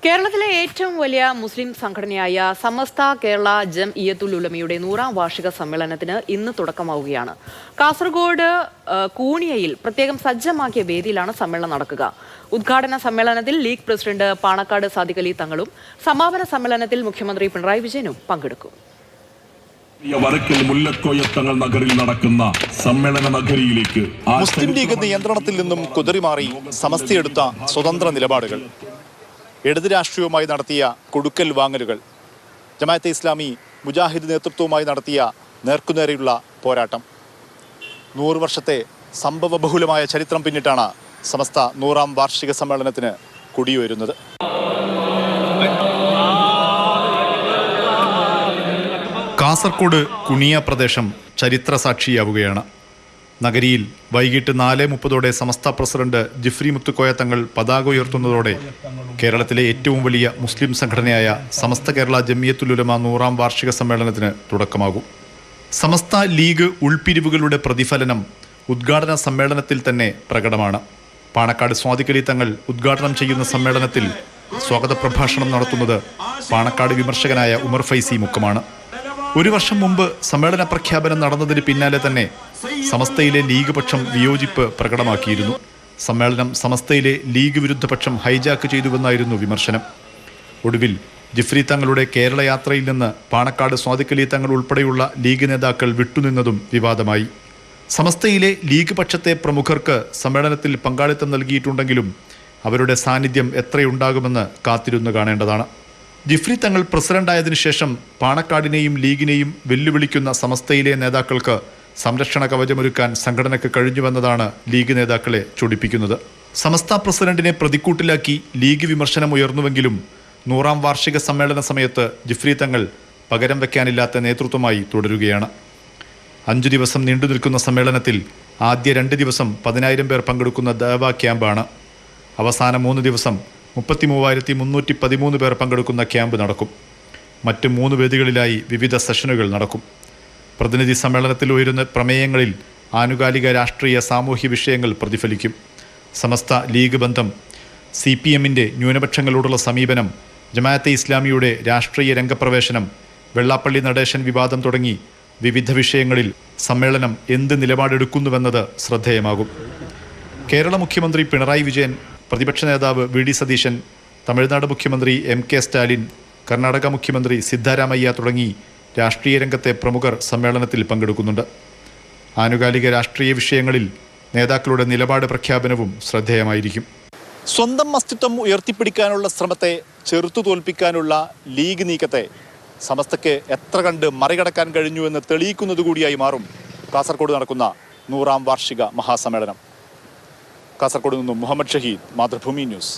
കേരളത്തിലെ ഏറ്റവും വലിയ മുസ്ലിം സംഘടനയായ സമസ്ത കേരള ജംഇയ്യത്തുൽ ഉലമയുടെ 100ാം വാർഷിക സമ്മേളനത്തിന് ഇന്ന് തുടക്കമാവുകയാണ്. കാസർഗോഡ് കൂണിയയിൽ പ്രത്യേകം സജ്ജമാക്കിയ വേദിയിലാണ് സമ്മേളനം നടക്കുക. ഉദ്ഘാടന സമ്മേളനത്തിൽ ലീഗ് പ്രസിഡന്റ് പാണക്കാട് സാദിഖ് അലി തങ്ങളും സമാപന സമ്മേളനത്തിൽ മുഖ്യമന്ത്രി പിണറായി വിജയനും പങ്കെടുക്കും. വടക്കൽ മുല്ലക്കോയത്തങ്ങൾ നഗറിൽ നടക്കുന്ന സമ്മേളന നഗരിയിലേക്ക് മുസ്ലിം ലീഗ് നിയന്ത്രണത്തിൽ നിന്നും കുതറിമാറി സമസ്തയെടുത്ത സ്വതന്ത്ര നിലപാടുകൾ, ഇടത് രാഷ്ട്രീയവുമായി നടത്തിയ കൊടുക്കൽ വാങ്ങലുകൾ, ജമാഅത്തെ ഇസ്ലാമി മുജാഹിദ് നേതൃത്വവുമായി നടത്തിയ നേർക്കുനേരെയുള്ള പോരാട്ടം, 100 വർഷത്തെ സംഭവബഹുലമായ ചരിത്രം പിന്നിട്ടാണ് സമസ്ത 100ാം വാർഷിക സമ്മേളനത്തിന് കൊടിയുയരുന്നത്. കാസർഗോഡ് കുണിയ പ്രദേശം ചരിത്ര സാക്ഷിയാവുകയാണ്. നഗരിയിൽ വൈകിട്ട് 4:30 സമസ്ത പ്രസിഡന്റ് ജിഫ്രി മുത്തുക്കോയ തങ്ങൾ പതാക ഉയർത്തുന്നതോടെ കേരളത്തിലെ ഏറ്റവും വലിയ മുസ്ലിം സംഘടനയായ സമസ്ത കേരള ജംഇയ്യത്തുൽ ഉലമ 100ാം വാർഷിക സമ്മേളനത്തിന് തുടക്കമാകും. സമസ്ത ലീഗ് ഉൾപിരിവുകളുടെ പ്രതിഫലനം ഉദ്ഘാടന സമ്മേളനത്തിൽ തന്നെ പ്രകടമാണ്. പാണക്കാട് സാദിഖ് അലി തങ്ങൾ ഉദ്ഘാടനം ചെയ്യുന്ന സമ്മേളനത്തിൽ സ്വാഗത പ്രഭാഷണം നടത്തുന്നത് പാണക്കാട് വിമർശകനായ ഉമർ ഫൈസി മുക്കമാണ്. 1 വർഷം മുമ്പ് സമ്മേളന പ്രഖ്യാപനം നടന്നതിന് പിന്നാലെ തന്നെ സമസ്തയിലെ ലീഗ് പക്ഷം വിയോജിപ്പ് പ്രകടമാക്കിയിരുന്നു. സമ്മേളനം സമസ്തയിലെ ലീഗ് വിരുദ്ധ പക്ഷം ഹൈജാക്ക് ചെയ്തുവെന്നായിരുന്നു വിമർശനം. ഒടുവിൽ ജിഫ്രി തങ്ങളുടെ കേരള യാത്രയിൽ നിന്ന് പാണക്കാട് സാദിഖ് അലി തങ്ങൾ ഉൾപ്പെടെയുള്ള ലീഗ് നേതാക്കൾ വിട്ടുനിന്നതും വിവാദമായി. സമസ്തയിലെ ലീഗ് പക്ഷത്തെ പ്രമുഖർക്ക് സമ്മേളനത്തിൽ പങ്കാളിത്തം നൽകിയിട്ടുണ്ടെങ്കിലും അവരുടെ സാന്നിധ്യം എത്രയുണ്ടാകുമെന്ന് കാത്തിരുന്ന് കാണേണ്ടതാണ്. ജിഫ്രി തങ്ങൾ പ്രസിഡന്റായതിനു ശേഷം പാണക്കാടിനെയും ലീഗിനെയും വെല്ലുവിളിക്കുന്ന സമസ്തയിലെ നേതാക്കൾക്ക് സംരക്ഷണ കവചമൊരുക്കാൻ സംഘടനയ്ക്ക് കഴിഞ്ഞുവെന്നതാണ് ലീഗ് നേതാക്കളെ ചൊടിപ്പിക്കുന്നത്. സമസ്ത പ്രസിഡന്റിനെ പ്രതിക്കൂട്ടിലാക്കി ലീഗ് വിമർശനം ഉയർന്നുവെങ്കിലും 100ാം വാർഷിക സമ്മേളന സമയത്ത് ജിഫ്രി തങ്ങൾ പകരം വയ്ക്കാനില്ലാത്ത നേതൃത്വമായി തുടരുകയാണ്. 5 ദിവസം നീണ്ടു നിൽക്കുന്ന സമ്മേളനത്തിൽ ആദ്യ 2 ദിവസം 10,000 പേർ പങ്കെടുക്കുന്ന ദഅവ ക്യാമ്പാണ്. അവസാന 3 ദിവസം 33,313 പേർ പങ്കെടുക്കുന്ന ക്യാമ്പ് നടക്കും. മറ്റ് 3 വേദികളിലായി വിവിധ സെഷനുകൾ നടക്കും. പ്രതിനിധി സമ്മേളനത്തിൽ ഉയരുന്ന പ്രമേയങ്ങളിൽ ആനുകാലിക രാഷ്ട്രീയ സാമൂഹ്യ വിഷയങ്ങൾ പ്രതിഫലിക്കും. സമസ്ത ലീഗ് ബന്ധം, CPMന്റെ ന്യൂനപക്ഷങ്ങളോടുള്ള സമീപനം, ജമാഅത്തെ ഇസ്ലാമിയുടെ രാഷ്ട്രീയ രംഗപ്രവേശനം, വെള്ളാപ്പള്ളി നടേശൻ വിവാദം തുടങ്ങി വിവിധ വിഷയങ്ങളിൽ സമ്മേളനം എന്ത് നിലപാടെടുക്കുന്നുവെന്നത് ശ്രദ്ധേയമാകും. കേരള മുഖ്യമന്ത്രി പിണറായി വിജയൻ, പ്രതിപക്ഷ നേതാവ് VD സതീശൻ, തമിഴ്നാട് മുഖ്യമന്ത്രി MK സ്റ്റാലിൻ, കർണാടക മുഖ്യമന്ത്രി സിദ്ധാരാമയ്യ തുടങ്ങി രാഷ്ട്രീയ രംഗത്തെ പ്രമുഖർ സമ്മേളനത്തിൽ പങ്കെടുക്കുന്നുണ്ട്. ആനുകാലിക രാഷ്ട്രീയ വിഷയങ്ങളിൽ നേതാക്കളുടെ നിലപാട് പ്രഖ്യാപനവും ശ്രദ്ധേയമായിരിക്കും. സ്വന്തം അസ്തിത്വം ഉയർത്തിപ്പിടിക്കാനുള്ള ശ്രമത്തെ ചെറുത്തു തോൽപ്പിക്കാനുള്ള ലീഗ് നീക്കത്തെ സമസ്തയ്ക്ക് എത്ര കണ്ട് മറികടക്കാൻ കഴിഞ്ഞുവെന്ന് തെളിയിക്കുന്നതുകൂടിയായി മാറും കാസർഗോഡ് നടക്കുന്ന 100ാം വാർഷിക മഹാസമ്മേളനം. കാസർഗോഡ് നിന്നും മുഹമ്മദ് ഷഹീദ്, മാതൃഭൂമി ന്യൂസ്.